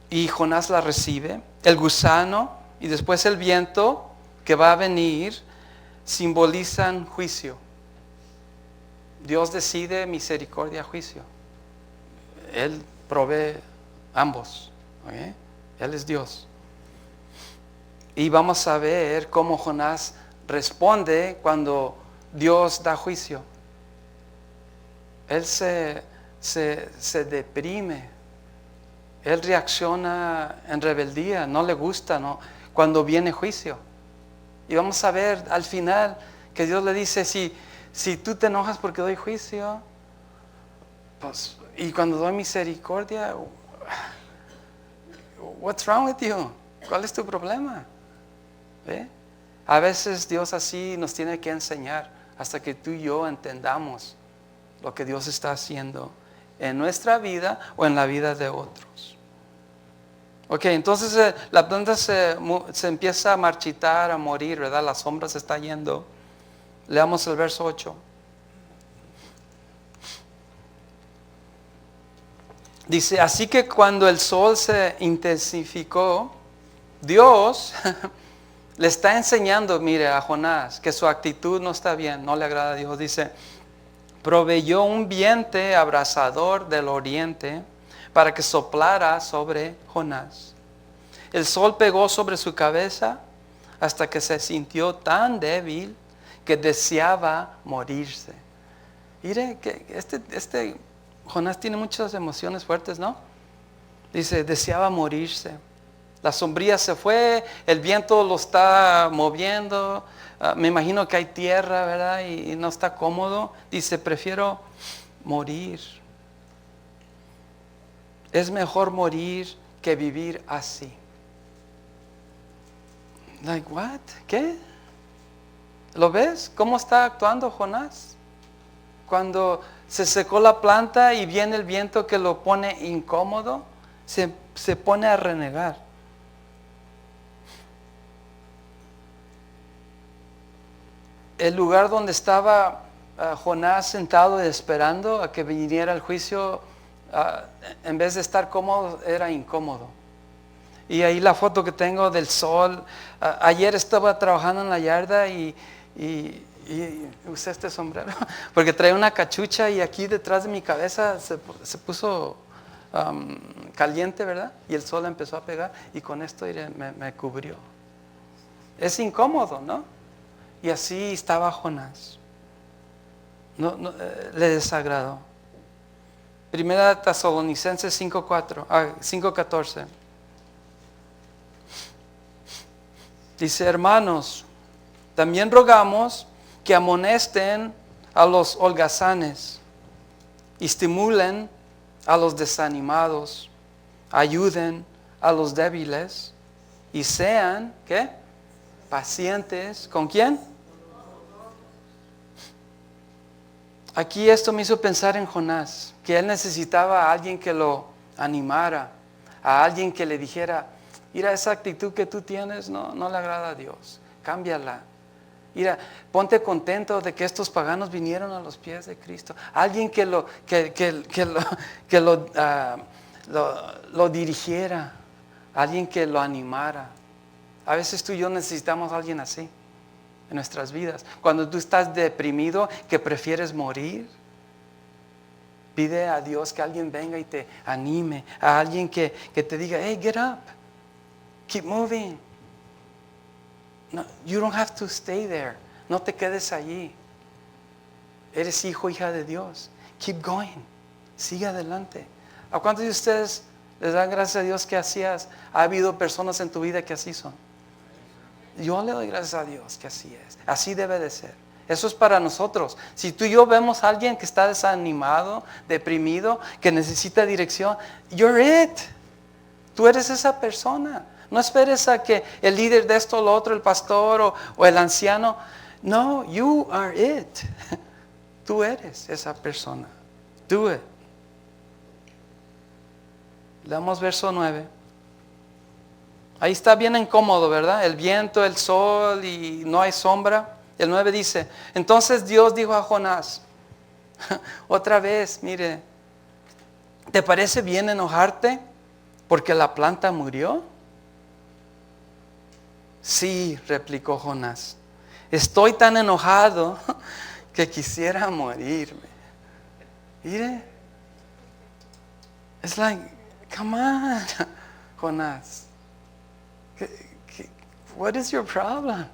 y Jonás la recibe. El gusano y después el viento que va a venir simbolizan juicio. Dios decide misericordia, juicio. Él provee ambos. ¿Okay? Él es Dios. Y vamos a ver cómo Jonás responde cuando Dios da juicio. Él se deprime. Él reacciona en rebeldía, no le gusta, ¿no? Cuando viene juicio. Y vamos a ver al final que Dios le dice, si tú te enojas porque doy juicio, pues, y cuando doy misericordia, what's wrong with you? ¿Cuál es tu problema? ¿Ve? A veces Dios así nos tiene que enseñar hasta que tú y yo entendamos lo que Dios está haciendo en nuestra vida o en la vida de otros. Ok, entonces la planta se empieza a marchitar, a morir, ¿verdad? La sombra se está yendo. Leamos el verso 8. Dice, así que cuando el sol se intensificó, Dios le está enseñando, mire, a Jonás, que su actitud no está bien, no le agrada a Dios. Dice, proveyó un viento abrasador del oriente para que soplara sobre Jonás. El sol pegó sobre su cabeza hasta que se sintió tan débil que deseaba morirse. Mire que este Jonás tiene muchas emociones fuertes, ¿no? Dice, deseaba morirse. La sombrilla se fue, el viento lo está moviendo. Me imagino que hay tierra, ¿verdad? Y no está cómodo. Dice, prefiero morir. Es mejor morir que vivir así. Like what? ¿Qué? ¿Lo ves? ¿Cómo está actuando Jonás? Cuando se secó la planta y viene el viento que lo pone incómodo, se pone a renegar. El lugar donde estaba Jonás sentado esperando a que viniera el juicio, en vez de estar cómodo, era incómodo. Y ahí la foto que tengo del sol. Ayer estaba trabajando en la yarda y usé este sombrero porque traía una cachucha y aquí detrás de mi cabeza se puso caliente, ¿verdad? Y el sol empezó a pegar y con esto me cubrió. Es incómodo, ¿no? Y así estaba Jonás. Le desagradó. Primera Tesalonicenses 5:14. Dice, hermanos, también rogamos que amonesten a los holgazanes, estimulen a los desanimados, ayuden a los débiles y sean, ¿qué? Pacientes. ¿Con quién? Aquí esto me hizo pensar en Jonás, que él necesitaba a alguien que lo animara, a alguien que le dijera, mira, esa actitud que tú tienes no le agrada a Dios, cámbiala. Mira, ponte contento de que estos paganos vinieron a los pies de Cristo. Alguien que lo dirigiera, alguien que lo animara. A veces tú y yo necesitamos a alguien así en nuestras vidas. Cuando tú estás deprimido, que prefieres morir, pide a Dios que alguien venga y te anime, a alguien que te diga, hey, get up, keep moving. No, you don't have to stay there. No te quedes allí. Eres hijo, hija de Dios. Keep going. Sigue adelante. ¿A cuántos de ustedes les dan gracias a Dios que ha habido personas en tu vida que así son? Yo le doy gracias a Dios que así es. Así debe de ser. Eso es para nosotros. Si tú y yo vemos a alguien que está desanimado, deprimido, que necesita dirección, you're it. Tú eres esa persona. No esperes a que el líder de esto o lo otro, el pastor o el anciano. No, you are it. Tú eres esa persona. Do it. Leamos verso 9. Ahí está bien incómodo, ¿verdad? El viento, el sol y no hay sombra. El 9 dice, entonces Dios dijo a Jonás, otra vez, mire, ¿te parece bien enojarte porque la planta murió? Sí, replicó Jonás, estoy tan enojado que quisiera morirme. Mire, it's like, come on, Jonás. What is your problem?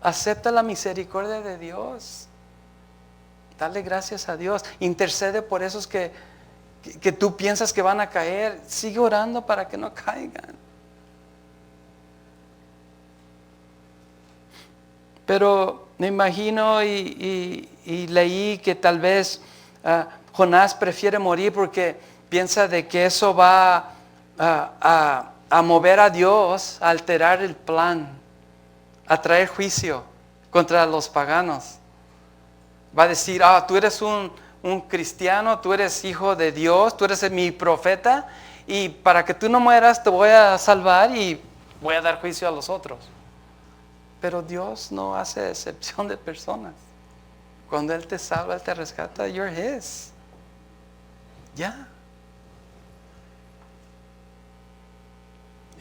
Acepta la misericordia de Dios. Dale gracias a Dios. Intercede por esos que tú piensas que van a caer. Sigue orando para que no caigan. Pero me imagino y leí que tal vez Jonás prefiere morir porque piensa de que eso va a mover a Dios, a alterar el plan, a traer juicio contra los paganos. Va a decir, tú eres un cristiano, tú eres hijo de Dios, tú eres mi profeta y para que tú no mueras te voy a salvar y voy a dar juicio a los otros. Pero Dios no hace excepción de personas. Cuando Él te salva, Él te rescata, you're His. Ya.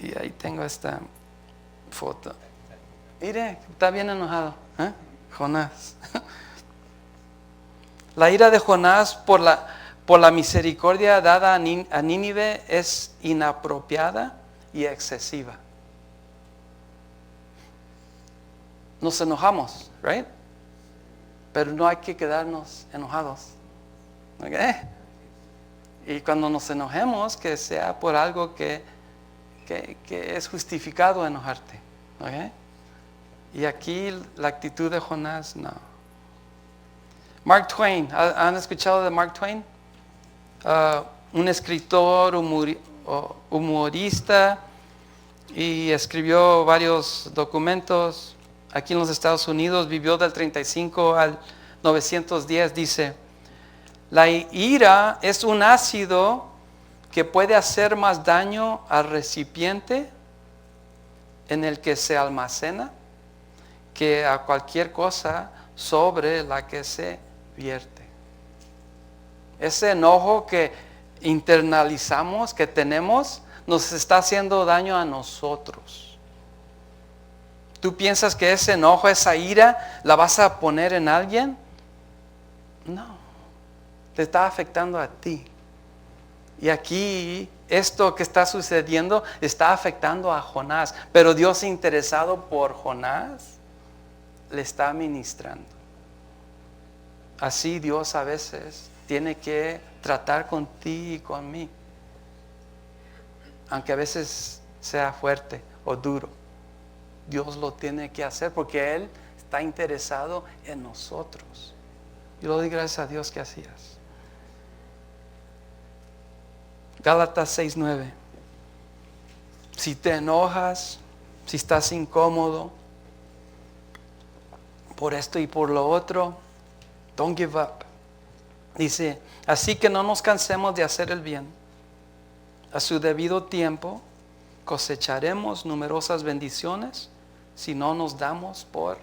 Y ahí tengo esta foto. Mire, está bien enojado, Jonás. La ira de Jonás por la misericordia dada a Nínive es inapropiada y excesiva. Nos enojamos, right? Pero no hay que quedarnos enojados. ¿Okay? Y cuando nos enojemos, que sea por algo que es justificado enojarte. ¿Okay? Y aquí la actitud de Jonás, no. Mark Twain, ¿han escuchado de Mark Twain? Un escritor, humorista, y escribió varios documentos aquí en los Estados Unidos. Vivió del 35 al 910. Dice: la ira es un ácido que puede hacer más daño al recipiente en el que se almacena que a cualquier cosa sobre la que se vierte. Ese enojo que internalizamos, que tenemos, nos está haciendo daño a nosotros. ¿Tú piensas que ese enojo, esa ira, la vas a poner en alguien? No, te está afectando a ti. Y aquí, esto que está sucediendo está afectando a Jonás. Pero Dios, interesado por Jonás, le está ministrando. Así Dios a veces tiene que tratar contigo y con mí. Aunque a veces sea fuerte o duro. Dios lo tiene que hacer porque Él está interesado en nosotros. Yo le doy gracias a Dios que así es. Gálatas 6:9. Si te enojas, si estás incómodo por esto y por lo otro, don't give up. Dice: así que no nos cansemos de hacer el bien. A su debido tiempo cosecharemos numerosas bendiciones si no nos damos por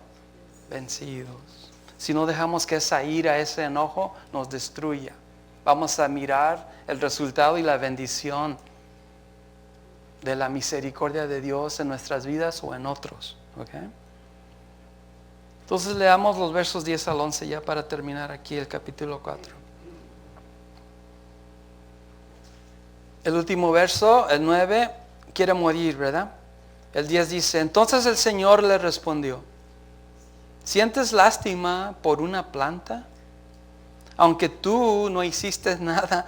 vencidos. Si no dejamos que esa ira, ese enojo nos destruya. Vamos a mirar el resultado y la bendición de la misericordia de Dios en nuestras vidas o en otros. ¿Okay? Entonces leamos los versos 10 al 11 ya para terminar aquí el capítulo 4. El último verso, el 9, quiere morir, ¿verdad? El 10 dice: entonces el Señor le respondió: ¿sientes lástima por una planta, aunque tú no hiciste nada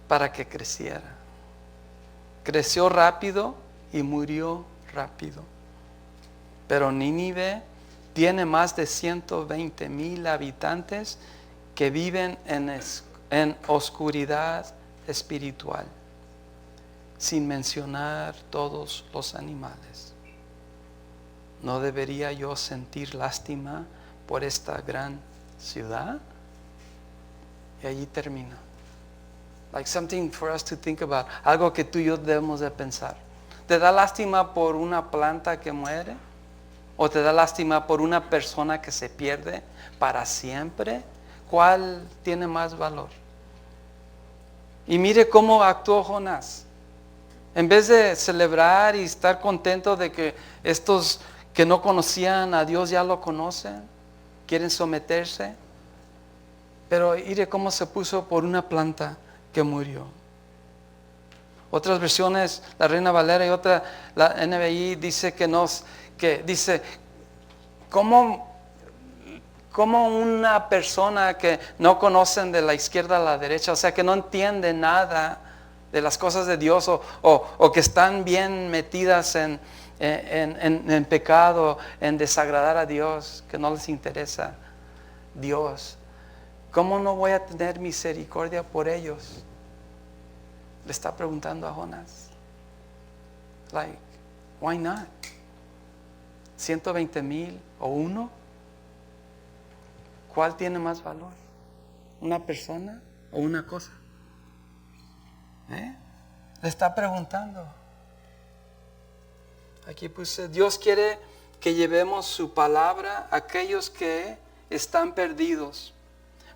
para que creciera? Creció rápido y murió rápido. Pero Nínive tiene más de 120,000 habitantes que viven en oscuridad espiritual, sin mencionar todos los animales. ¿No debería yo sentir lástima por esta gran ciudad? Y allí termina. Like something for us to think about. Algo que tú y yo debemos de pensar. ¿Te da lástima por una planta que muere? ¿O te da lástima por una persona que se pierde para siempre? ¿Cuál tiene más valor? Y mire cómo actuó Jonás. En vez de celebrar y estar contento de que estos que no conocían a Dios ya lo conocen, quieren someterse. Pero mire cómo se puso por una planta que murió. Otras versiones, la Reina Valera y otra, la NBI, dice dice, ¿cómo una persona que no conocen de la izquierda a la derecha, o sea, que no entiende nada de las cosas de Dios o que están bien metidas en pecado, en desagradar a Dios, que no les interesa Dios, ¿cómo no voy a tener misericordia por ellos? Le está preguntando a Jonás. Like, why not? 120,000 o uno. ¿Cuál tiene más valor? ¿Una persona o una cosa? Le está preguntando. Aquí puse: Dios quiere que llevemos su palabra a aquellos que están perdidos,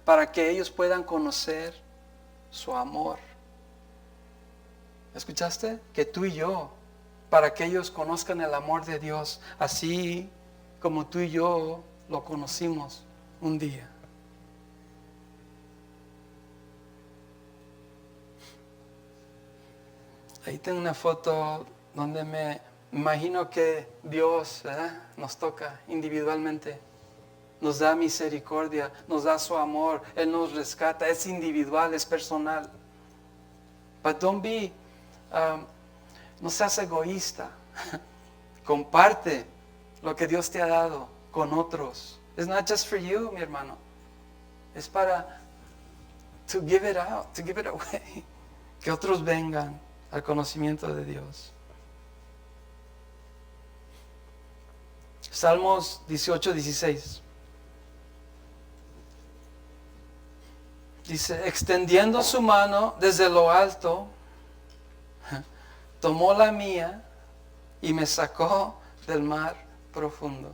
para que ellos puedan conocer su amor. ¿Escuchaste? Que tú y yo, para que ellos conozcan el amor de Dios, así como tú y yo lo conocimos un día. Ahí tengo una foto donde me imagino que Dios, ¿verdad?, nos toca individualmente. Nos da misericordia, nos da su amor, Él nos rescata, es individual, es personal. But don't be, no seas egoísta. Comparte lo que Dios te ha dado con otros. It's not just for you, mi hermano. Es para to give it out, to give it away. Que otros vengan al conocimiento de Dios. Salmos 18, 16. Dice, extendiendo su mano desde lo alto, tomó la mía y me sacó del mar profundo.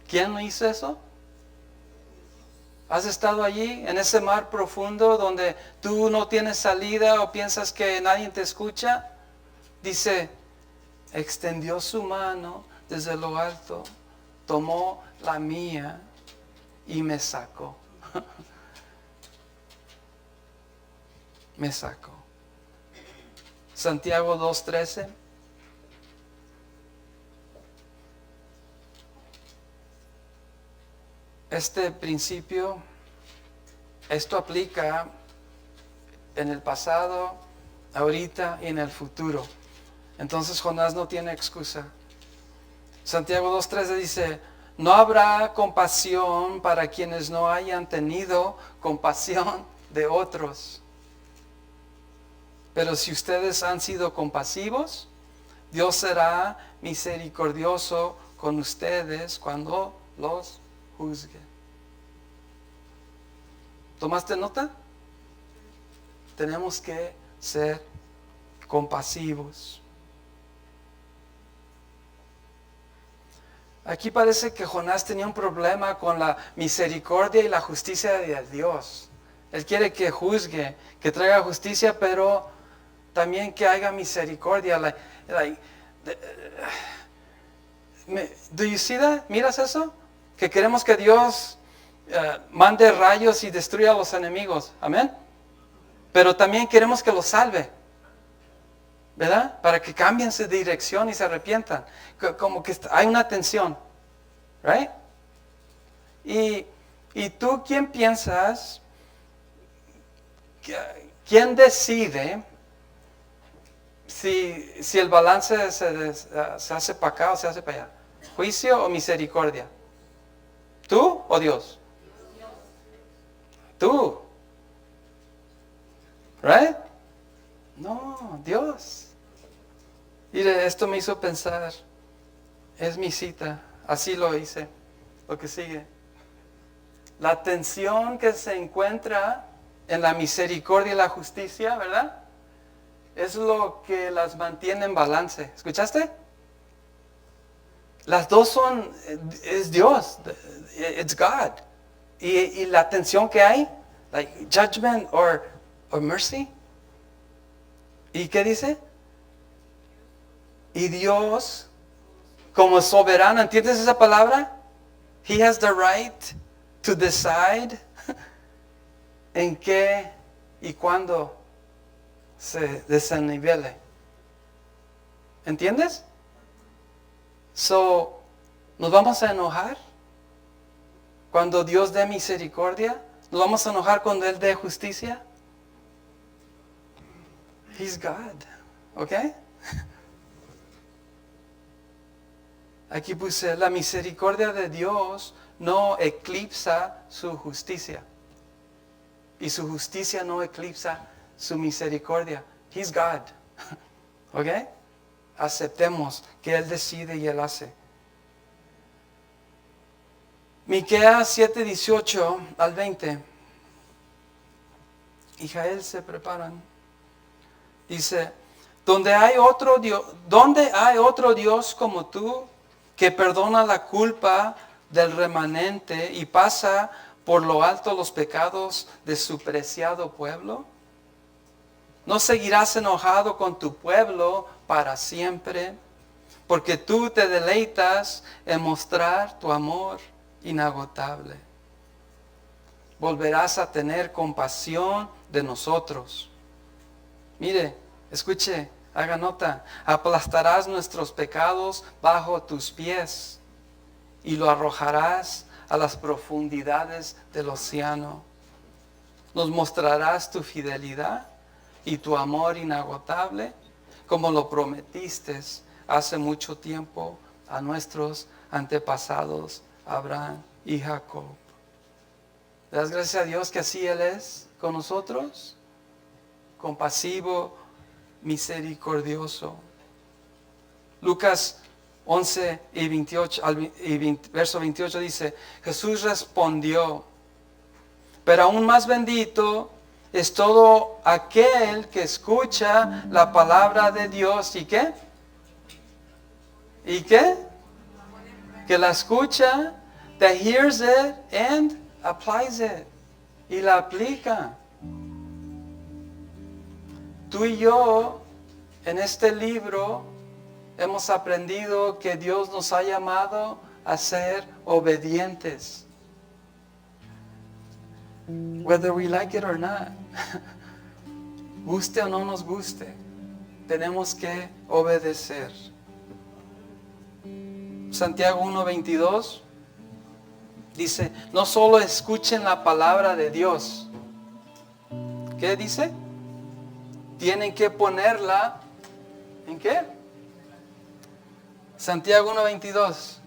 ¿Quién no hizo eso? ¿Has estado allí en ese mar profundo donde tú no tienes salida o piensas que nadie te escucha? Dice, extendió su mano desde lo alto, tomó la mía y me sacó. Me sacó. Santiago 2:13. Este principio, esto aplica en el pasado, ahorita y en el futuro. Entonces Jonás no tiene excusa. Santiago 2:13 dice, no habrá compasión para quienes no hayan tenido compasión de otros. Pero si ustedes han sido compasivos, Dios será misericordioso con ustedes cuando los juzgue. ¿Tomaste nota? Tenemos que ser compasivos. Aquí parece que Jonás tenía un problema con la misericordia y la justicia de Dios. Él quiere que juzgue, que traiga justicia, pero también que haya misericordia. Do you see that? ¿Miras eso? Que queremos que Dios mande rayos y destruya a los enemigos. Amén. Pero también queremos que los salve. ¿Verdad? Para que cambien su dirección y se arrepientan. Como que hay una tensión. ¿Right? Y tú, ¿quién piensas? ¿Quién decide si el balance se hace para acá o se hace para allá? ¿Juicio o misericordia? ¿Tú o Dios? Tú. ¿Right? No, Dios. Mire, esto me hizo pensar. Es mi cita. Así lo hice. Lo que sigue. La tensión que se encuentra en la misericordia y la justicia, ¿verdad? Es lo que las mantiene en balance. ¿Escuchaste? Las dos son, es Dios. It's God. Y la tensión que hay, like judgment or mercy. ¿Y qué dice? Y Dios, como soberano, ¿entiendes esa palabra? He has the right to decide en qué y cuándo se desenivele. ¿Entiendes? So, ¿nos vamos a enojar cuando Dios dé misericordia? ¿Nos vamos a enojar cuando Él dé justicia? He's God. ¿Ok? Aquí puse, la misericordia de Dios no eclipsa su justicia. Y su justicia no eclipsa su misericordia. He's God. ¿Ok? Aceptemos que Él decide y Él hace. Miqueas 7:18 al 20. Y Jael se preparan. Dice, ¿dónde hay otro Dios como tú que perdona la culpa del remanente y pasa por lo alto los pecados de su preciado pueblo? ¿No seguirás enojado con tu pueblo para siempre? Porque tú te deleitas en mostrar tu amor inagotable. Volverás a tener compasión de nosotros. Mire, escuche, haga nota. Aplastarás nuestros pecados bajo tus pies y lo arrojarás a las profundidades del océano. Nos mostrarás tu fidelidad y tu amor inagotable, como lo prometiste hace mucho tiempo a nuestros antepasados, Abraham y Jacob. ¿Le das gracias a Dios que así Él es con nosotros? Compasivo, misericordioso. Lucas 11 y 28, verso 28 dice, Jesús respondió, pero aún más bendito es todo aquel que escucha la palabra de Dios. ¿Y qué? ¿Y qué? Que la escucha, that hears it and applies it. Y la aplica. Tú y yo, en este libro, hemos aprendido que Dios nos ha llamado a ser obedientes. Whether we like it or not. Guste o no nos guste, tenemos que obedecer. Santiago 1:22 dice, no solo escuchen la palabra de Dios. ¿Qué dice? Tienen que ponerla, ¿en qué? Santiago 1:22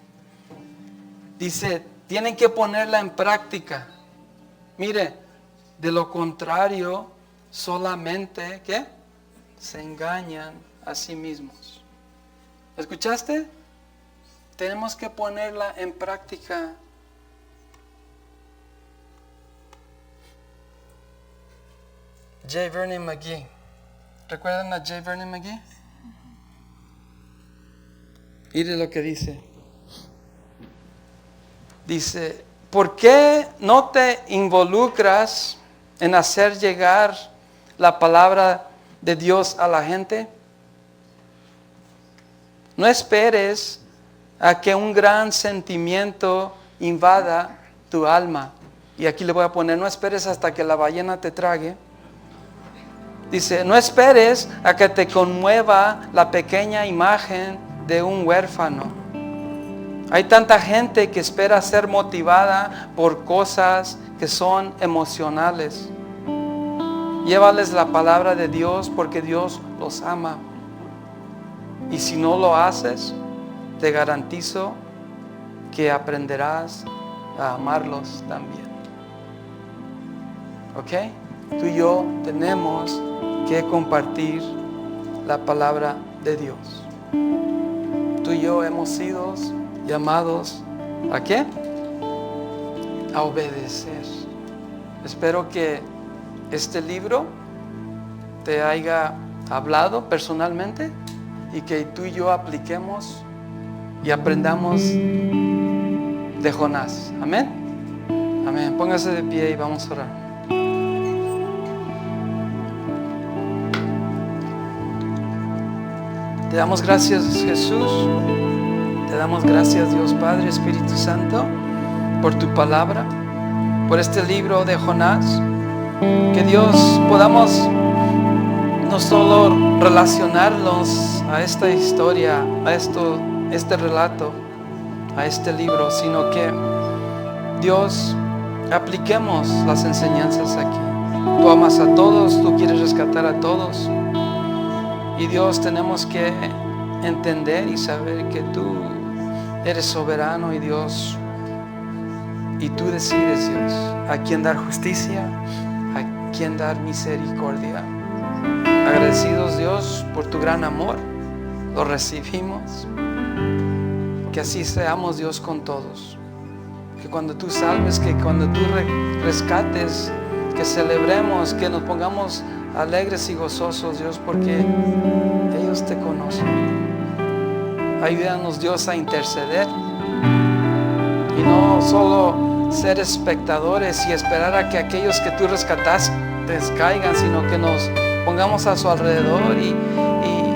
dice, tienen que ponerla en práctica. Mire, de lo contrario, solamente, ¿qué? Se engañan a sí mismos. ¿Escuchaste? Tenemos que ponerla en práctica. J. Vernon McGee. ¿Recuerdan a J. Vernon McGee? Mire lo que dice. Dice, ¿por qué no te involucras en hacer llegar la palabra de Dios a la gente? No esperes a que un gran sentimiento invada tu alma. Y aquí le voy a poner, no esperes hasta que la ballena te trague. Dice, no esperes a que te conmueva la pequeña imagen de un huérfano. Hay tanta gente que espera ser motivada por cosas que son emocionales. Llévales la palabra de Dios porque Dios los ama. Y si no lo haces, te garantizo que aprenderás a amarlos también. ¿Ok? Tú y yo tenemos que compartir la palabra de Dios. Tú y yo hemos sido llamados ¿a qué? A obedecer. Espero que este libro te haya hablado personalmente y que tú y yo apliquemos y aprendamos de Jonás. Amén. Amén. Póngase de pie y vamos a orar. Te damos gracias, Jesús. Te damos gracias, Dios Padre, Espíritu Santo, por tu palabra, por este libro de Jonás. Que Dios podamos no solo relacionarnos a esta historia, a este relato, a este libro, sino que Dios, apliquemos las enseñanzas aquí. Tú amas a todos, tú quieres rescatar a todos. Y Dios, tenemos que entender y saber que tú eres soberano y Dios, y tú decides, Dios, a quién dar justicia, a quién dar misericordia. Agradecidos, Dios, por tu gran amor, lo recibimos. Que así seamos, Dios, con todos. Que cuando tú salves, que cuando tú rescates, que celebremos, que nos pongamos alegres y gozosos, Dios, porque ellos te conocen. Ayúdanos, Dios, a interceder y no solo ser espectadores y esperar a que aquellos que tú rescataste caigan, sino que nos pongamos a su alrededor y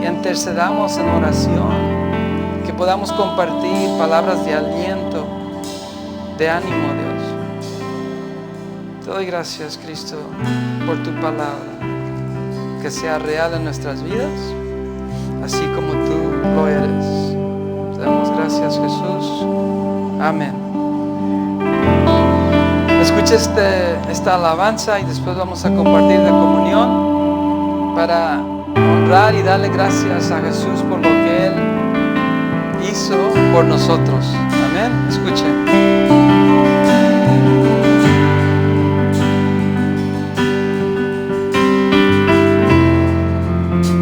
intercedamos en oración, que podamos compartir palabras de aliento, de ánimo, Dios. Te doy gracias, Cristo, por tu palabra, que sea real en nuestras vidas, así como tú lo eres. Te damos gracias, Jesús. Amén. Escucha esta alabanza y después vamos a compartir la comunión para honrar y darle gracias a Jesús por lo que Él hizo por nosotros. Amén. Escuchen.